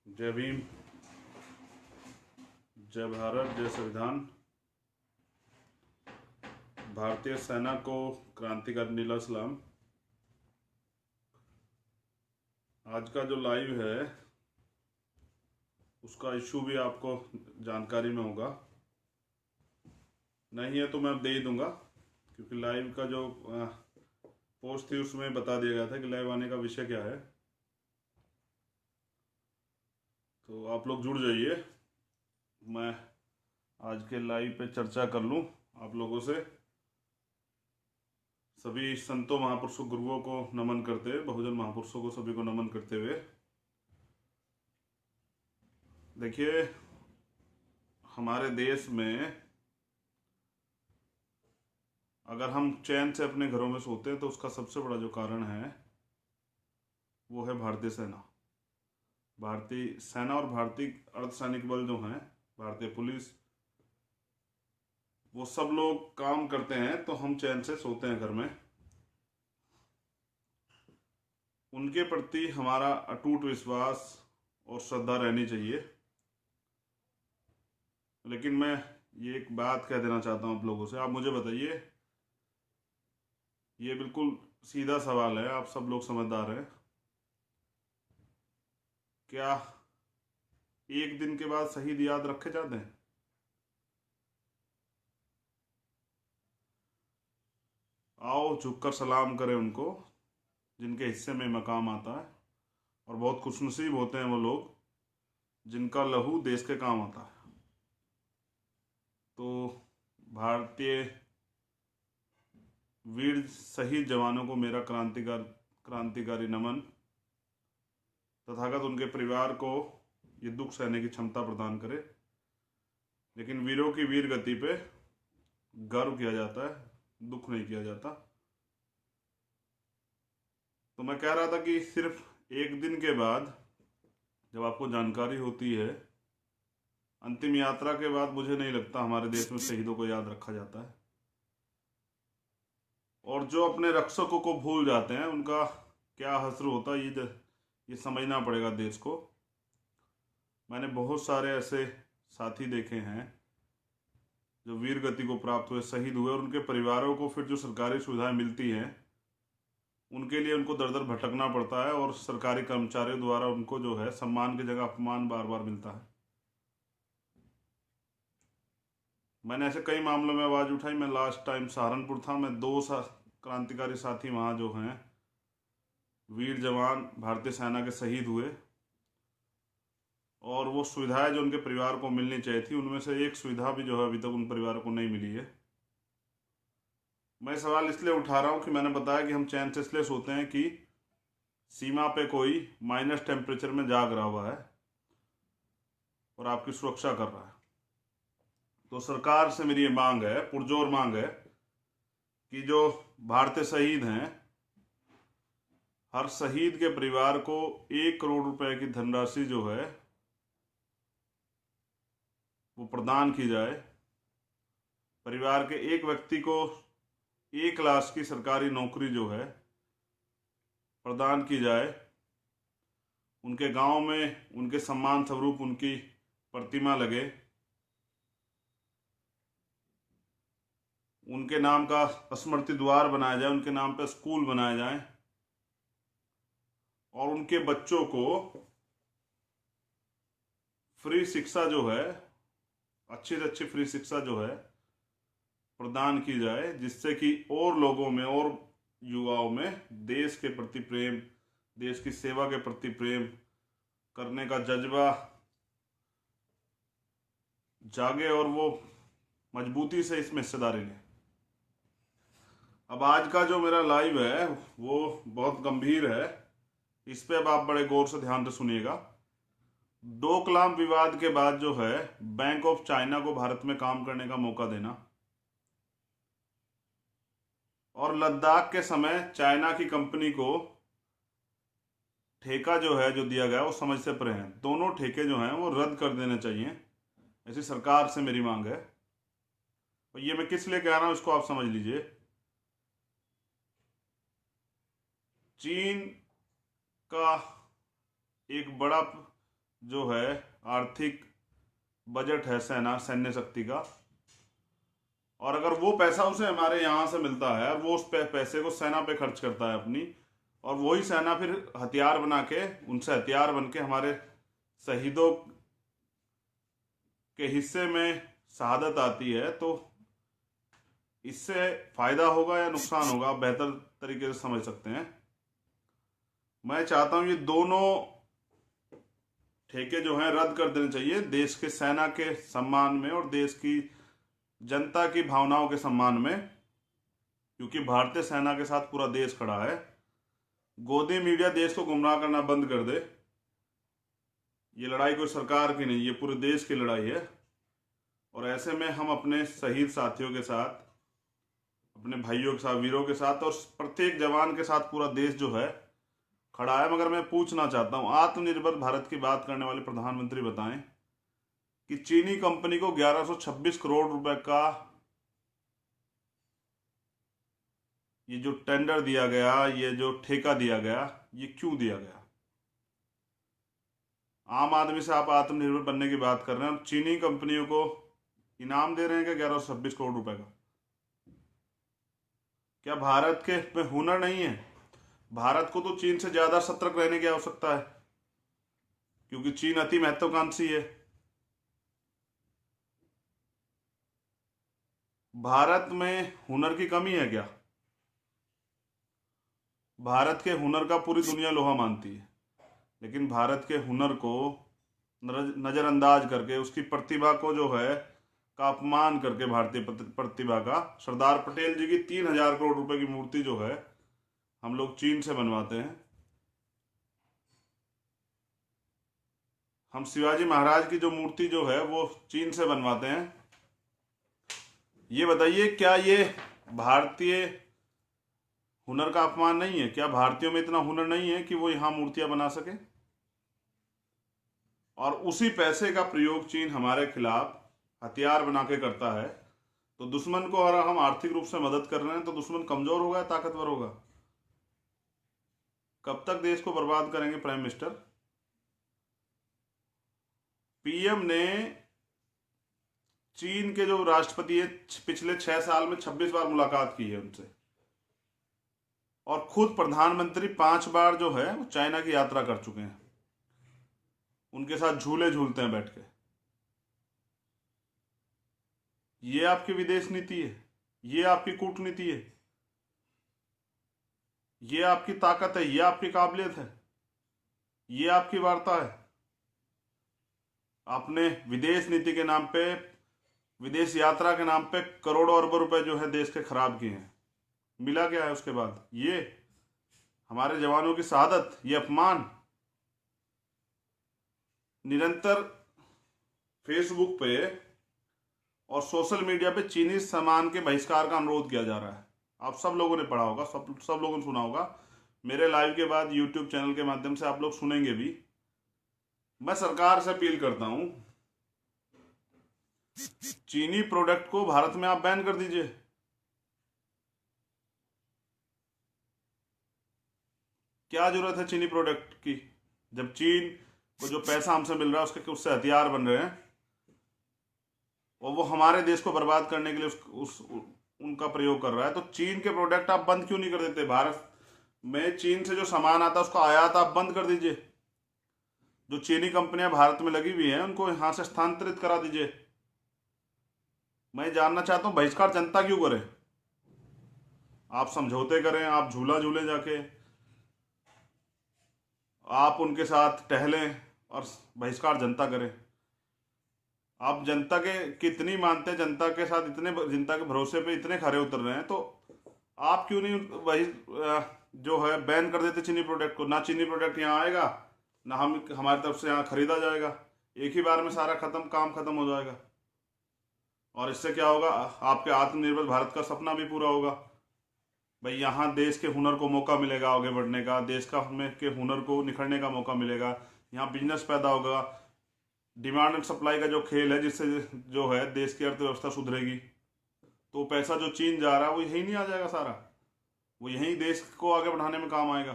जय भीम, जय भारत, जय संविधान। भारतीय सेना को क्रांतिकारी नीला सलाम। आज का जो लाइव है उसका इशू भी आपको जानकारी में होगा, नहीं है तो मैं अब दे ही दूंगा, क्योंकि लाइव का जो पोस्ट थी उसमें बता दिया गया था कि लाइव आने का विषय क्या है। तो आप लोग जुड़ जाइए, मैं आज के लाइव पे चर्चा कर लूं आप लोगों से। सभी संतों महापुरुषों गुरुओं को नमन करते हुए, बहुजन महापुरुषों को सभी को नमन करते हुए, देखिए हमारे देश में अगर हम चैन से अपने घरों में सोते हैं तो उसका सबसे बड़ा जो कारण है वो है भारतीय सेना। भारतीय सेना और भारतीय अर्धसैनिक बल जो हैं, भारतीय पुलिस, वो सब लोग काम करते हैं तो हम चैन से सोते हैं घर में। उनके प्रति हमारा अटूट विश्वास और श्रद्धा रहनी चाहिए। लेकिन मैं ये एक बात कह देना चाहता हूँ आप लोगों से, आप मुझे बताइए, ये बिल्कुल सीधा सवाल है, आप सब लोग समझदार हैं, क्या एक दिन के बाद शहीद याद रखे जाते हैं? आओ झुककर सलाम करें उनको जिनके हिस्से में मकाम आता है, और बहुत खुशनसीब होते हैं वो लोग जिनका लहू देश के काम आता है। तो भारतीय वीर शहीद जवानों को मेरा क्रांतिकारी नमन। तथागत उनके परिवार को ये दुख सहने की क्षमता प्रदान करे, लेकिन वीरों की वीर गति पे गर्व किया जाता है, दुख नहीं किया जाता। तो मैं कह रहा था कि सिर्फ एक दिन के बाद जब आपको जानकारी होती है, अंतिम यात्रा के बाद मुझे नहीं लगता हमारे देश में शहीदों को याद रखा जाता है। और जो अपने रक्षकों को भूल जाते हैं उनका क्या हश्र होता है, ये समझना पड़ेगा देश को। मैंने बहुत सारे ऐसे साथी देखे हैं जो वीर गति को प्राप्त हुए, शहीद हुए, और उनके परिवारों को फिर जो सरकारी सुविधाएं मिलती हैं उनके लिए उनको दर दर भटकना पड़ता है, और सरकारी कर्मचारियों द्वारा उनको जो है सम्मान की जगह अपमान बार बार मिलता है। मैंने ऐसे कई मामलों में आवाज़ उठाई। मैं लास्ट टाइम सहारनपुर था, मैं दो क्रांतिकारी साथी वहाँ जो हैं वीर जवान भारतीय सेना के शहीद हुए, और वो सुविधाएं जो उनके परिवार को मिलनी चाहिए थी उनमें से एक सुविधा भी जो है अभी तक उन परिवारों को नहीं मिली है। मैं सवाल इसलिए उठा रहा हूँ कि मैंने बताया कि हम चैन से इसलिए सोते हैं कि सीमा पे कोई माइनस टेम्परेचर में जाग रहा हुआ है और आपकी सुरक्षा कर रहा है। तो सरकार से मेरी ये मांग है, पुरजोर मांग है, कि जो भारतीय शहीद हैं, हर शहीद के परिवार को 1 करोड़ रुपए की धनराशि जो है वो प्रदान की जाए। परिवार के एक व्यक्ति को 1 लाख की सरकारी नौकरी जो है प्रदान की जाए। उनके गांव में उनके सम्मान स्वरूप उनकी प्रतिमा लगे, उनके नाम का स्मृति द्वार बनाया जाए, उनके नाम पर स्कूल बनाए जाए, और उनके बच्चों को फ्री शिक्षा जो है, अच्छी से अच्छी फ्री शिक्षा जो है प्रदान की जाए, जिससे कि और लोगों में और युवाओं में देश के प्रति प्रेम, देश की सेवा के प्रति प्रेम करने का जज्बा जागे और वो मजबूती से इसमें हिस्सेदारी लें। अब आज का जो मेरा लाइव है वो बहुत गंभीर है, इस पे अब आप बड़े गौर से ध्यान से सुनिएगा। डोकलाम विवाद के बाद जो है बैंक ऑफ चाइना को भारत में काम करने का मौका देना, और लद्दाख के समय चाइना की कंपनी को ठेका जो है जो दिया गया वो समझ से परे है। दोनों ठेके जो हैं वो रद्द कर देने चाहिए, ऐसी सरकार से मेरी मांग है। और ये मैं किस लिए कह रहा हूं इसको आप समझ लीजिए। चीन का एक बड़ा जो है आर्थिक बजट है सैन्य शक्ति का, और अगर वो पैसा उसे हमारे यहाँ से मिलता है और वो उस पैसे को सेना पे खर्च करता है अपनी, और वही सेना फिर हथियार बना के उनसे हथियार बन के हमारे शहीदों के हिस्से में शहादत आती है, तो इससे फायदा होगा या नुकसान होगा, आप बेहतर तरीके से समझ सकते हैं। मैं चाहता हूं ये दोनों ठेके जो हैं रद्द कर देने चाहिए, देश के सेना के सम्मान में और देश की जनता की भावनाओं के सम्मान में, क्योंकि भारतीय सेना के साथ पूरा देश खड़ा है। गोदी मीडिया देश को गुमराह करना बंद कर दे। ये लड़ाई कोई सरकार की नहीं, ये पूरे देश की लड़ाई है, और ऐसे में हम अपने शहीद साथियों के साथ, अपने भाइयों के साथ, वीरों के साथ और प्रत्येक जवान के साथ पूरा देश जो है खड़ा है। मगर मैं पूछना चाहता हूं, आत्मनिर्भर भारत की बात करने वाले प्रधानमंत्री बताएं कि चीनी कंपनी को 1126 करोड़ रुपए का ये जो टेंडर दिया गया, ये जो ठेका दिया गया, ये क्यों दिया गया? आम आदमी से आप आत्मनिर्भर बनने की बात कर रहे हैं और चीनी कंपनियों को इनाम दे रहे हैं क्या 1126 करोड़ रुपए का? क्या भारत के में हुनर नहीं है? भारत को तो चीन से ज्यादा सतर्क रहने की आवश्यकता है, क्योंकि चीन अति महत्वाकांक्षी है। भारत में हुनर की कमी है क्या? भारत के हुनर का पूरी दुनिया लोहा मानती है, लेकिन भारत के हुनर को नजरअंदाज करके, उसकी प्रतिभा को जो है का अपमान करके, भारतीय प्रतिभा का, सरदार पटेल जी की 3,000 करोड़ रुपए की मूर्ति जो है हम लोग चीन से बनवाते हैं। हम शिवाजी महाराज की जो मूर्ति जो है वो चीन से बनवाते हैं। ये बताइए, क्या ये भारतीय हुनर का अपमान नहीं है? क्या भारतीयों में इतना हुनर नहीं है कि वो यहां मूर्तियां बना सके? और उसी पैसे का प्रयोग चीन हमारे खिलाफ हथियार बना के करता है, तो दुश्मन को अगर हम आर्थिक रूप से मदद कर रहे हैं तो दुश्मन कमजोर होगा या ताकतवर होगा? कब तक देश को बर्बाद करेंगे प्राइम मिनिस्टर? पीएम ने चीन के जो राष्ट्रपति है पिछले 6 साल में 26 बार मुलाकात की है उनसे, और खुद प्रधानमंत्री 5 बार जो है वो चाइना की यात्रा कर चुके हैं, उनके साथ झूले झूलते हैं बैठ के। ये आपकी विदेश नीति है? ये आपकी कूटनीति है? ये आपकी ताकत है? ये आपकी काबिलियत है? ये आपकी वार्ता है? आपने विदेश नीति के नाम पे, विदेश यात्रा के नाम पे करोड़ों अरबों रुपए जो है देश के खराब किए हैं। मिला क्या है उसके बाद? ये हमारे जवानों की शहादत, ये अपमान। निरंतर फेसबुक पे और सोशल मीडिया पे चीनी सामान के बहिष्कार का अनुरोध किया जा रहा है। आप सब लोगों ने पढ़ा होगा, सब लोगों ने सुना होगा। मेरे लाइव के बाद यूट्यूब चैनल के माध्यम से आप लोग सुनेंगे भी। मैं सरकार से अपील करता हूं, चीनी प्रोडक्ट को भारत में आप बैन कर दीजिए। क्या जरूरत है चीनी प्रोडक्ट की, जब चीन को जो पैसा हमसे मिल रहा है उससे हथियार बन रहे हैं, और वो हमारे देश को बर्बाद करने के लिए उनका प्रयोग कर रहा है। तो चीन के प्रोडक्ट आप बंद क्यों नहीं कर देते? भारत में चीन से जो सामान आता है उसका आयात आप बंद कर दीजिए। जो चीनी कंपनियां भारत में लगी हुई हैं उनको यहां से स्थानांतरित करा दीजिए। मैं जानना चाहता हूं बहिष्कार जनता क्यों करे? आप समझौते करें, आप झूला झूले जाके, आप उनके साथ टहलें, और बहिष्कार जनता करे। आप जनता के कितनी मानते हैं? जनता के साथ इतने, जनता के भरोसे पे इतने खरे उतर रहे हैं, तो आप क्यों नहीं वही जो है बैन कर देते चीनी प्रोडक्ट को? ना चीनी प्रोडक्ट यहाँ आएगा, ना हमारी तरफ से यहाँ खरीदा जाएगा। एक ही बार में सारा काम खत्म हो जाएगा, और इससे क्या होगा? आपके आत्मनिर्भर भारत का सपना भी पूरा होगा। भाई यहाँ देश के हुनर को मौका मिलेगा आगे बढ़ने का, देश का के हुनर को निखरने का मौका मिलेगा, यहाँ बिजनेस पैदा होगा, डिमांड एंड सप्लाई का जो खेल है, जिससे जो है देश की अर्थव्यवस्था सुधरेगी। तो पैसा जो चीन जा रहा है वो यही नहीं आ जाएगा सारा, वो यही देश को आगे बढ़ाने में काम आएगा।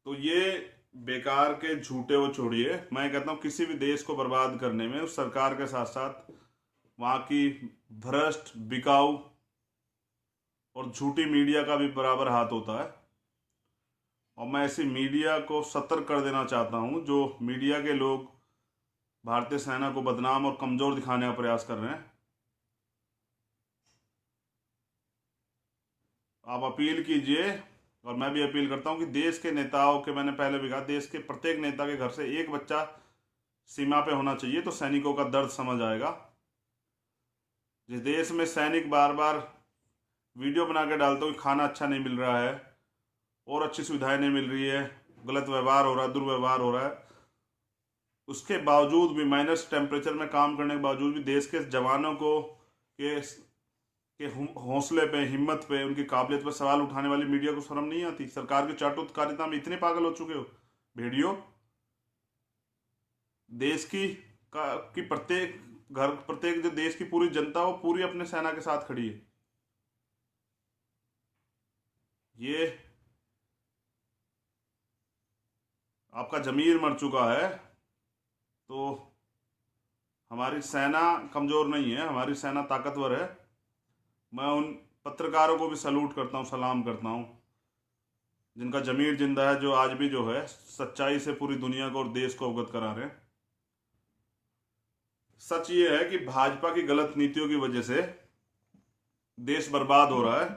तो ये बेकार के झूठे वो छोड़िए, मैं कहता हूँ किसी भी देश को बर्बाद करने में उस सरकार के साथ साथ वहाँ की भ्रष्ट, बिकाऊ और झूठी मीडिया का भी बराबर हाथ होता है। और मैं ऐसी मीडिया को सतर्क कर देना चाहता हूँ जो मीडिया के लोग भारतीय सेना को बदनाम और कमजोर दिखाने का प्रयास कर रहे हैं। आप अपील कीजिए, और मैं भी अपील करता हूं कि देश के नेताओं के, मैंने पहले भी कहा, देश के प्रत्येक नेता के घर से एक बच्चा सीमा पे होना चाहिए, तो सैनिकों का दर्द समझ आएगा। जिस देश में सैनिक बार बार वीडियो बना के डालते हो कि खाना अच्छा नहीं मिल रहा है और अच्छी सुविधाएं नहीं मिल रही है, गलत व्यवहार हो रहा है, दुर्व्यवहार हो रहा है, उसके बावजूद भी, माइनस टेम्परेचर में काम करने के बावजूद भी देश के जवानों को के हौसले पे, हिम्मत पे, उनकी काबिलियत पे सवाल उठाने वाली मीडिया को शर्म नहीं आती? सरकार की चाटुकारिता में इतने पागल हो चुके हो भेड़ियो। देश की प्रत्येक घर, प्रत्येक जो देश की पूरी जनता, वो पूरी अपने सेना के साथ खड़ी है। ये आपका जमीर मर चुका है। तो हमारी सेना कमजोर नहीं है, हमारी सेना ताकतवर है। मैं उन पत्रकारों को भी सैल्यूट करता हूँ, सलाम करता हूँ, जिनका जमीर जिंदा है, जो आज भी जो है सच्चाई से पूरी दुनिया को और देश को अवगत करा रहे हैं। सच ये है कि भाजपा की गलत नीतियों की वजह से देश बर्बाद हो रहा है,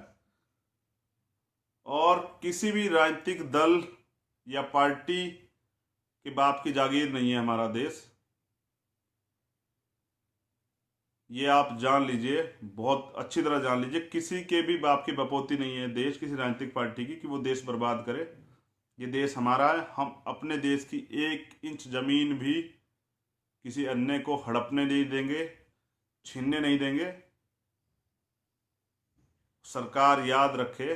और किसी भी राजनीतिक दल या पार्टी के बाप की जागीर नहीं है हमारा देश। ये आप जान लीजिए, बहुत अच्छी तरह जान लीजिए, किसी के भी बाप की बपोती नहीं है देश, किसी राजनीतिक पार्टी की, कि वो देश बर्बाद करे। ये देश हमारा है, हम अपने देश की 1 इंच जमीन भी किसी अन्य को हड़पने नहीं देंगे, छीनने नहीं देंगे। सरकार याद रखे,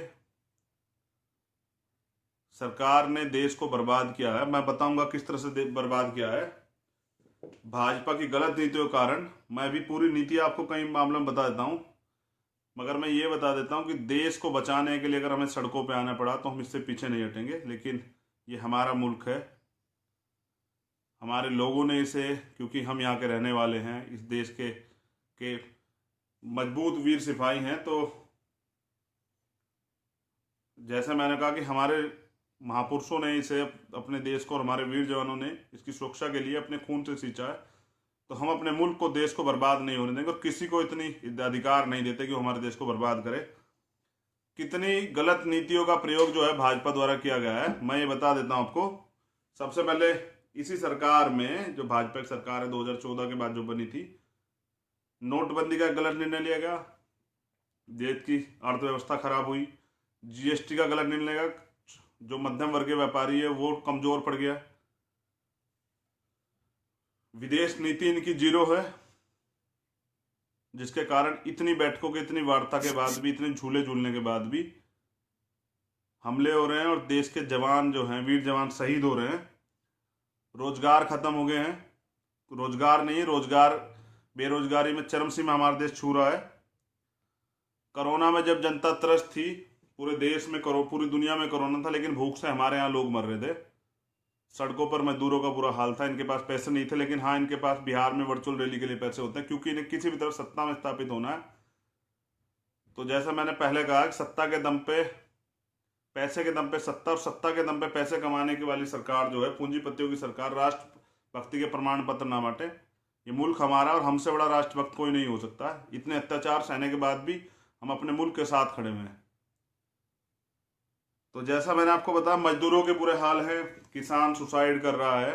सरकार ने देश को बर्बाद किया है। मैं बताऊंगा किस तरह से बर्बाद किया है भाजपा की गलत नीतियों के कारण। मैं भी पूरी नीति आपको कई मामलों में बता देता हूं, मगर मैं ये बता देता हूं कि देश को बचाने के लिए अगर हमें सड़कों पे आना पड़ा तो हम इससे पीछे नहीं हटेंगे। लेकिन ये हमारा मुल्क है, हमारे लोगों ने इसे, क्योंकि हम यहाँ के रहने वाले हैं, इस देश के मजबूत वीर सिपाही हैं, तो जैसे मैंने कहा कि हमारे महापुरुषों ने इसे, अपने देश को और हमारे वीर जवानों ने इसकी सुरक्षा के लिए अपने खून से सींचा है, तो हम अपने मुल्क को, देश को बर्बाद नहीं होने देंगे, और किसी को इतनी अधिकार नहीं देते कि वो हमारे देश को बर्बाद करे। कितनी गलत नीतियों का प्रयोग जो है भाजपा द्वारा किया गया है, मैं ये बता देता हूं आपको। सबसे पहले इसी सरकार में, जो भाजपा की सरकार है 2014 के बाद जो बनी थी, नोटबंदी का गलत निर्णय लिया गया, देश की अर्थव्यवस्था खराब हुई। जीएसटी का गलत निर्णय लिया, जो मध्यम वर्गीय व्यापारी है वो कमजोर पड़ गया। विदेश नीति इनकी जीरो है, जिसके कारण इतनी बैठकों के, इतनी वार्ता के बाद भी, इतने झूले झूलने के बाद भी हमले हो रहे हैं, और देश के जवान जो हैं, वीर जवान शहीद हो रहे हैं। रोजगार खत्म हो गए हैं, रोजगार नहीं, रोजगार, बेरोजगारी में चरम सीमा हमारा देश छू रहा है। कोरोना में जब जनता त्रस्त थी, पूरे देश में पूरी दुनिया में कोरोना था, लेकिन भूख से हमारे यहाँ लोग मर रहे थे, सड़कों पर मजदूरों का बुरा हाल था। इनके पास पैसे नहीं थे, लेकिन हाँ, इनके पास बिहार में वर्चुअल रैली के लिए पैसे होते हैं, क्योंकि इन्हें किसी भी तरह सत्ता में स्थापित होना है। तो जैसा मैंने पहले कहा कि सत्ता के दम पे, पैसे के दम पे सत्ता, और सत्ता के दम पे पैसे कमाने की वाली सरकार जो है, पूंजीपतियों की सरकार, राष्ट्रभक्ति के प्रमाण पत्र ना बांटे। ये मुल्क हमारा, और हमसे बड़ा राष्ट्रभक्त कोई नहीं हो सकता। इतने अत्याचार सहने के बाद भी हम अपने मुल्क के साथ खड़े हुए हैं। तो जैसा मैंने आपको बताया, मजदूरों के बुरे हाल है, किसान सुसाइड कर रहा है।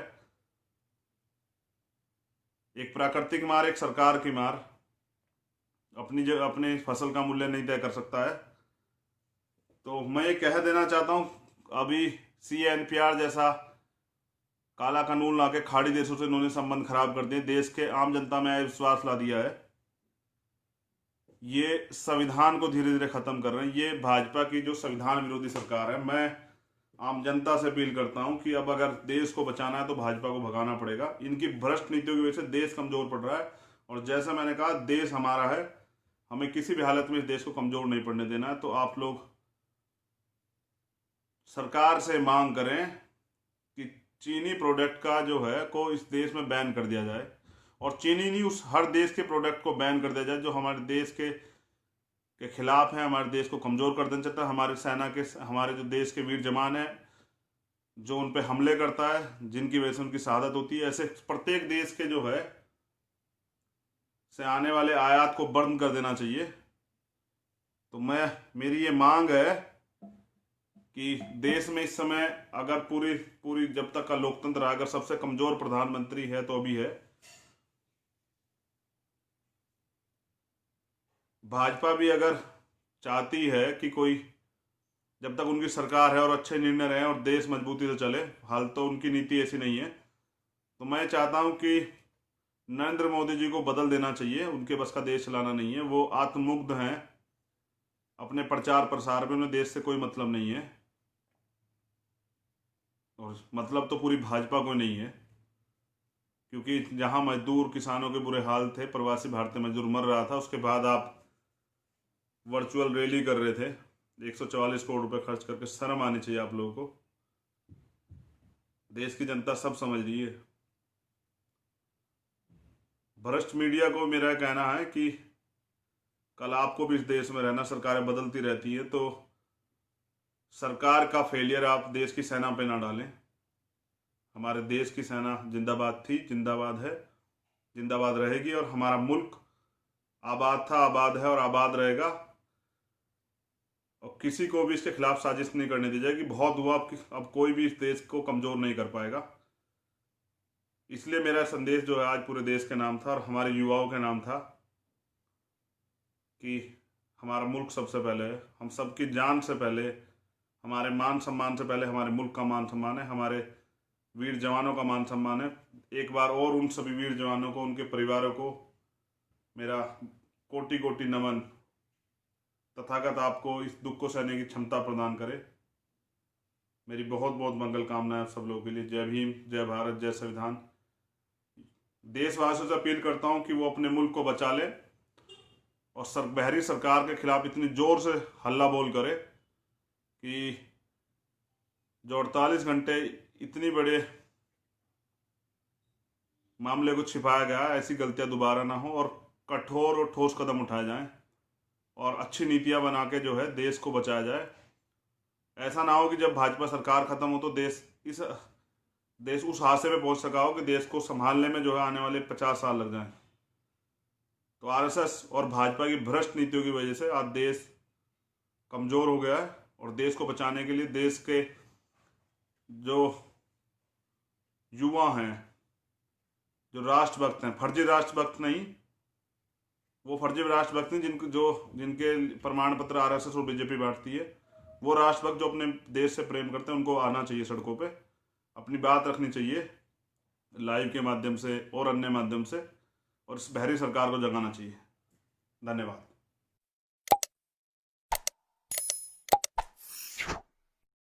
एक प्राकृतिक मार, एक सरकार की मार। अपनी फसल का मूल्य नहीं तय कर सकता है। तो मैं ये कह देना चाहता हूं, अभी CANPR जैसा काला कानून लाके खाड़ी देशों से इन्होंने संबंध खराब कर दिए, देश के आम जनता में विश्वास ला दिया है। ये संविधान को धीरे धीरे खत्म कर रहे हैं। ये भाजपा की जो संविधान विरोधी सरकार है। मैं आम जनता से अपील करता हूं कि अब अगर देश को बचाना है तो भाजपा को भगाना पड़ेगा। इनकी भ्रष्ट नीतियों की वजह से देश कमजोर पड़ रहा है, और जैसा मैंने कहा, देश हमारा है, हमें किसी भी हालत में इस देश को कमजोर नहीं पड़ने देना है। तो आप लोग सरकार से मांग करें कि चीनी प्रोडक्ट का जो है को इस देश में बैन कर दिया जाए, और चीनी नहीं, उस हर देश के प्रोडक्ट को बैन कर दिया जाए जो हमारे देश के खिलाफ है, हमारे देश को कमज़ोर कर देना चाहता है। हमारे सेना के, हमारे जो देश के वीर जवान हैं, जो उन पे हमले करता है, जिनकी वजह से उनकी शहादत होती है, ऐसे प्रत्येक देश के जो है से आने वाले आयात को बंद कर देना चाहिए। तो मेरी ये मांग है कि देश में इस समय अगर पूरी पूरी जब तक का लोकतंत्र है, अगर सबसे कमजोर प्रधानमंत्री है तो अभी है, भाजपा भी अगर चाहती है कि कोई, जब तक उनकी सरकार है और अच्छे निर्णय रहे और देश मजबूती से चले, हाल तो उनकी नीति ऐसी नहीं है, तो मैं चाहता हूं कि नरेंद्र मोदी जी को बदल देना चाहिए। उनके बस का देश चलाना नहीं है, वो आत्ममुग्ध हैं अपने प्रचार प्रसार में, उन्हें देश से कोई मतलब नहीं है, और मतलब तो पूरी भाजपा को नहीं है, क्योंकि जहां मजदूर किसानों के बुरे हाल थे, प्रवासी भारतीय मजदूर मर रहा था, उसके बाद आप वर्चुअल रैली कर रहे थे 144 करोड़ रुपए खर्च करके। शर्म आनी चाहिए आप लोगों को। देश की जनता सब समझ रही है। भ्रष्ट मीडिया को मेरा कहना है कि कल आपको भी इस देश में रहना, सरकारें बदलती रहती है, तो सरकार का फेलियर आप देश की सेना पे ना डालें। हमारे देश की सेना जिंदाबाद थी, जिंदाबाद है, जिंदाबाद रहेगी, और हमारा मुल्क आबाद था, आबाद है और आबाद रहेगा, और किसी को भी इसके खिलाफ साजिश नहीं करने दी जाएगी। बहुत हुआ, अब कोई भी इस देश को कमजोर नहीं कर पाएगा। इसलिए मेरा संदेश जो है आज पूरे देश के नाम था और हमारे युवाओं के नाम था कि हमारा मुल्क सबसे पहले है, हम सबकी जान से पहले, हमारे मान सम्मान से पहले हमारे मुल्क का मान सम्मान है, हमारे वीर जवानों का मान सम्मान है। एक बार और उन सभी वीर जवानों को, उनके परिवारों को मेरा कोटि कोटि नमन। तथागत आपको इस दुख को सहने की क्षमता प्रदान करे। मेरी बहुत बहुत मंगल कामनाएं सब लोगों के लिए। जय भीम, जय भारत, जय संविधान। देशवासियों से अपील करता हूं कि वो अपने मुल्क को बचा लें और बहरी सरकार के खिलाफ इतनी जोर से हल्ला बोल करे कि जो 48 घंटे इतनी बड़े मामले को छिपाया गया, ऐसी गलतियां दोबारा ना हो, और कठोर और ठोस कदम उठाए जाएं और अच्छी नीतियां बना के जो है देश को बचाया जाए। ऐसा ना हो कि जब भाजपा सरकार खत्म हो तो देश उस हादसे पे पहुंच सका हो कि देश को संभालने में जो है आने वाले 50 साल लग जाएं। तो आरएसएस और भाजपा की भ्रष्ट नीतियों की वजह से आज देश कमजोर हो गया है, और देश को बचाने के लिए देश के जो युवा हैं, जो राष्ट्रभक्त हैं, फर्जी राष्ट्रभक्त नहीं, वो फर्जी राष्ट्रभक्त नहीं जिनके प्रमाण पत्र आरएसएस और बीजेपी बांटती है, वो राष्ट्रभक्त जो अपने देश से प्रेम करते हैं, उनको आना चाहिए सड़कों पे, अपनी बात रखनी चाहिए लाइव के माध्यम से और अन्य माध्यम से, और इस बहरी सरकार को जगाना चाहिए। धन्यवाद।